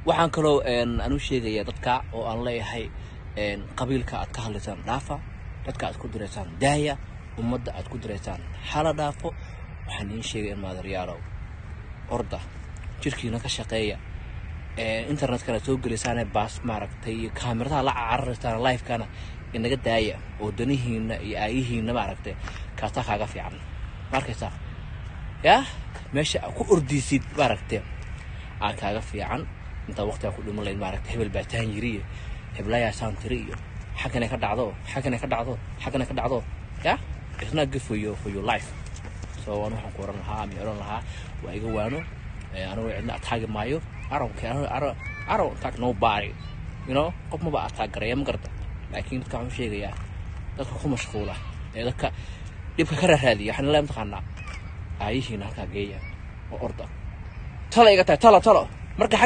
waxaan kaloo aan u sheegayaa dadka oo aan leeyahay qabiilka aad ka hadlaysaan dhaafa dadka aad ku direysaan daaya ummadda aad ku direysaan hala dhaafo waxaan idin sheegay in maadariyaalow orda jirkiina ka shaqeeya internet kana soo gelisaane baas maaragtay kaamiradaha la cararaysaan live kana inaga daaya oo danihiina iyo aayihiina maaragtay kaasta kaaga fiican markaysaa ya meesha ku ordiisid maaragtay aan kaaga fiican inta waqtiga ku dhiman lahayd maaragtay hebel baataan yiriye heblayaa saantiriyo xagana ka dhacdo ya it's not good for your life so waan waxaan ku oran lahaa ama oran lahaa waa iga waano anigu cidna ataagi maayo I don't attack nobody you know qof ma ba attack gareeya ma garta laakiin dadka waxaan sheegayaa dadka ku mashquula dadka dibka ka raadiya waxaan la imtixaanaa aayihiina halka geeya oo orda talo iga tahay talo marka